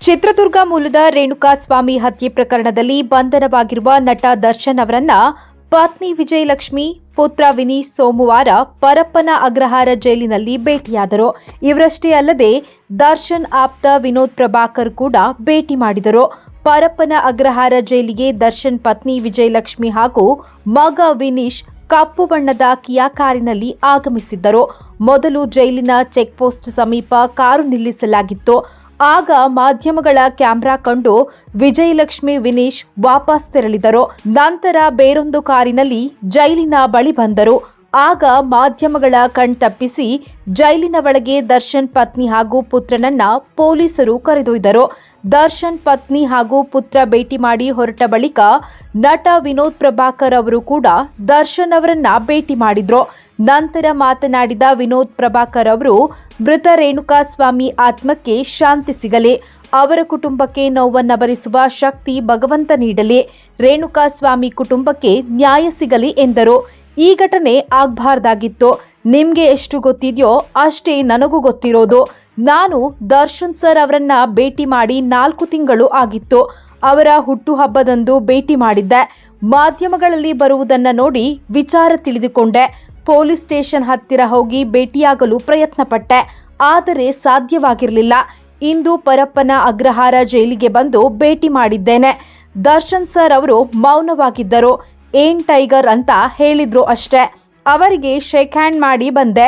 ಚಿತ್ರದುರ್ಗ ಮೂಲದ ರೇಣುಕಾಸ್ವಾಮಿ ಹತ್ಯೆ ಪ್ರಕರಣದಲ್ಲಿ ಬಂಧನವಾಗಿರುವ ನಟ ದರ್ಶನ್ ಅವರನ್ನ ಪತ್ನಿ ವಿಜಯಲಕ್ಷ್ಮಿ, ಪುತ್ರ ವಿನೀಶ್ ಸೋಮವಾರ ಪರಪ್ಪನ ಅಗ್ರಹಾರ ಜೈಲಿನಲ್ಲಿ ಭೇಟಿಯಾದರು. ಇವರಷ್ಟೇ ಅಲ್ಲದೆ ದರ್ಶನ್ ಆಪ್ತ ವಿನೋದ್ ಪ್ರಭಾಕರ್ ಕೂಡ ಭೇಟಿ ಮಾಡಿದರು. ಪರಪ್ಪನ ಅಗ್ರಹಾರ ಜೈಲಿಗೆ ದರ್ಶನ್ ಪತ್ನಿ ವಿಜಯಲಕ್ಷ್ಮಿ ಹಾಗೂ ಮಗ ವಿನೀಶ್ ಕಪ್ಪು ಬಣ್ಣದ ಕಿಯಾ ಕಾರಿನಲ್ಲಿ ಆಗಮಿಸಿದ್ದರು. ಮೊದಲು ಜೈಲಿನ ಚೆಕ್ಪೋಸ್ಟ್ ಸಮೀಪ ಕಾರು ನಿಲ್ಲಿಸಲಾಗಿತ್ತು. ಆಗ ಮಾಧ್ಯಮಗಳ ಕ್ಯಾಮೆರಾ ಕಂಡು ವಿಜಯಲಕ್ಷ್ಮಿ, ವಿನೀಶ್ ವಾಪಸ್ ತೆರಳಿದರು. ನಂತರ ಬೇರೊಂದು ಕಾರಿನಲ್ಲಿ ಜೈಲಿನ ಬಳಿ ಬಂದರು. ಆಗ ಮಾಧ್ಯಮಗಳ ಕಣ್ತಪ್ಪಿಸಿ ಜೈಲಿನ ಒಳಗೆ ದರ್ಶನ್ ಪತ್ನಿ ಹಾಗೂ ಪುತ್ರನನ್ನ ಪೊಲೀಸರು ಕರೆದೊಯ್ದರು. ದರ್ಶನ್ ಪತ್ನಿ ಹಾಗೂ ಪುತ್ರ ಭೇಟಿ ಮಾಡಿ ಹೊರಟ ಬಳಿಕ ನಟ ವಿನೋದ್ ಪ್ರಭಾಕರ್ ಅವರು ಕೂಡ ದರ್ಶನ್ ಅವರನ್ನ ಭೇಟಿ ಮಾಡಿದ್ರು. ನಂತರ ಮಾತನಾಡಿದ ವಿನೋದ್ ಪ್ರಭಾಕರ್ ಅವರು, ಮೃತ ರೇಣುಕಾಸ್ವಾಮಿ ಆತ್ಮಕ್ಕೆ ಶಾಂತಿ ಸಿಗಲಿ, ಅವರ ಕುಟುಂಬಕ್ಕೆ ನೋವನ್ನ ಭರಿಸುವ ಶಕ್ತಿ ಭಗವಂತ ನೀಡಲಿ, ರೇಣುಕಾಸ್ವಾಮಿ ಕುಟುಂಬಕ್ಕೆ ನ್ಯಾಯ ಸಿಗಲಿ ಎಂದರು. ಈ ಘಟನೆ ಆಗ್ಬಾರ್ದಾಗಿತ್ತು. ನಿಮ್ಗೆ ಎಷ್ಟು ಗೊತ್ತಿದೆಯೋ ಅಷ್ಟೇ ನನಗೂ ಗೊತ್ತಿರೋದು. ನಾನು ದರ್ಶನ್ ಸರ್ ಅವರನ್ನ ಭೇಟಿ ಮಾಡಿ 4 ತಿಂಗಳು ಆಗಿತ್ತು. ಅವರ ಹುಟ್ಟುಹಬ್ಬದಂದು ಭೇಟಿ ಮಾಡಿದ್ದೆ. ಮಾಧ್ಯಮಗಳಲ್ಲಿ ಬರುವುದನ್ನ ನೋಡಿ ವಿಚಾರ ತಿಳಿದುಕೊಂಡೆ. ಪೊಲೀಸ್ ಸ್ಟೇಷನ್ ಹತ್ತಿರ ಹೋಗಿ ಭೇಟಿಯಾಗಲು ಪ್ರಯತ್ನ ಪಟ್ಟೆ, ಆದರೆ ಸಾಧ್ಯವಾಗಿರಲಿಲ್ಲ. ಇಂದು ಪರಪ್ಪನ ಅಗ್ರಹಾರ ಜೈಲಿಗೆ ಬಂದು ಭೇಟಿ ಮಾಡಿದ್ದೇನೆ. ದರ್ಶನ್ ಸರ್ ಅವರು ಮೌನವಾಗಿದ್ದರು. ಏನ್ ಟೈಗರ್ ಅಂತ ಹೇಳಿದ್ರು ಅಷ್ಟೇ. ಅವರಿಗೆ ಶೇಕ್ ಹ್ಯಾಂಡ್ ಮಾಡಿ ಬಂದೆ,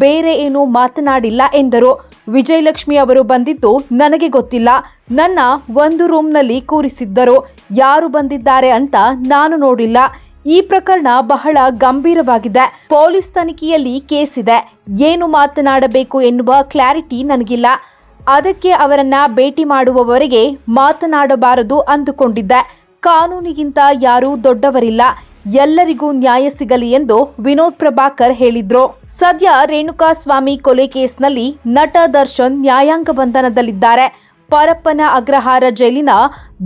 ಬೇರೆ ಏನು ಮಾತನಾಡಿಲ್ಲ ಎಂದರು. ವಿಜಯಲಕ್ಷ್ಮಿ ಅವರು ಬಂದಿದ್ದು ನನಗೆ ಗೊತ್ತಿಲ್ಲ. ನನ್ನ ಒಂದು ರೂಮ್ನಲ್ಲಿ ಕೂರಿಸಿದ್ದರು. ಯಾರು ಬಂದಿದ್ದಾರೆ ಅಂತ ನಾನು ನೋಡಿಲ್ಲ. ಈ ಪ್ರಕರಣ ಬಹಳ ಗಂಭೀರವಾಗಿದೆ. ಪೊಲೀಸ್ ತನಿಖೆಯಲ್ಲಿ ಕೇಸ್ ಇದೆ. ಏನು ಮಾತನಾಡಬೇಕು ಎನ್ನುವ ಕ್ಲಾರಿಟಿ ನನಗಿಲ್ಲ. ಅದಕ್ಕೆ ಅವರನ್ನ ಭೇಟಿ ಮಾಡುವವರೆಗೆ ಮಾತನಾಡಬಾರದು ಅಂದುಕೊಂಡಿದ್ದೆ. ಕಾನೂನಿಗಿಂತ ಯಾರೂ ದೊಡ್ಡವರಿಲ್ಲ. ಎಲ್ಲರಿಗೂ ನ್ಯಾಯ ಸಿಗಲಿ ಎಂದು ವಿನೋದ್ ಪ್ರಭಾಕರ್ ಹೇಳಿದ್ರು. ಸದ್ಯ ರೇಣುಕಾಸ್ವಾಮಿ ಕೊಲೆ ಕೇಸ್ನಲ್ಲಿ ನಟ ದರ್ಶನ್ ನ್ಯಾಯಾಂಗ ಬಂಧನದಲ್ಲಿದ್ದಾರೆ. ಪರಪ್ಪನ ಅಗ್ರಹಾರ ಜೈಲಿನ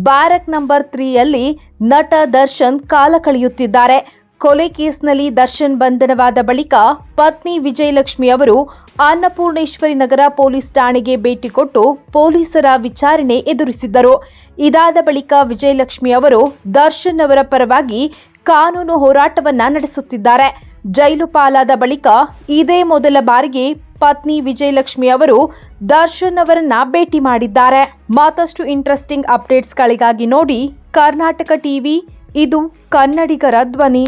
ಬ್ಯಾರಕ್ ನಂಬರ್ 3ಯಲ್ಲಿ ನಟ ದರ್ಶನ್ ಕಾಲ ಕಳೆಯುತ್ತಿದ್ದಾರೆ. ಕೊಲೆ ಕೇಸ್ನಲ್ಲಿ ದರ್ಶನ್ ಬಂಧನವಾದ ಬಳಿಕ ಪತ್ನಿ ವಿಜಯಲಕ್ಷ್ಮಿ ಅವರು ಅನ್ನಪೂರ್ಣೇಶ್ವರಿ ನಗರ ಪೊಲೀಸ್ ಠಾಣೆಗೆ ಭೇಟಿ ಕೊಟ್ಟು ಪೊಲೀಸರ ವಿಚಾರಣೆ ಎದುರಿಸಿದ್ದರು. ಇದಾದ ಬಳಿಕ ವಿಜಯಲಕ್ಷ್ಮಿ ಅವರು ದರ್ಶನ್ ಅವರ ಪರವಾಗಿ ಕಾನೂನು ಹೋರಾಟವನ್ನ ನಡೆಸುತ್ತಿದ್ದಾರೆ. ಜೈಲು ಪಾಲಾದ ಬಳಿಕ ಇದೇ ಮೊದಲ ಬಾರಿಗೆ ಪತ್ನಿ ವಿಜಯಲಕ್ಷ್ಮಿ ಅವರು ದರ್ಶನ್ ಅವರನ್ನ ಭೇಟಿ ಮಾಡಿದ್ದಾರೆ. ಮತ್ತಷ್ಟು ಇಂಟ್ರೆಸ್ಟಿಂಗ್ ಅಪ್ಡೇಟ್ಸ್ಗಳಿಗಾಗಿ ನೋಡಿ ಕರ್ನಾಟಕ ಟಿವಿ. ಇದು ಕನ್ನಡಿಗರ ಧ್ವನಿ.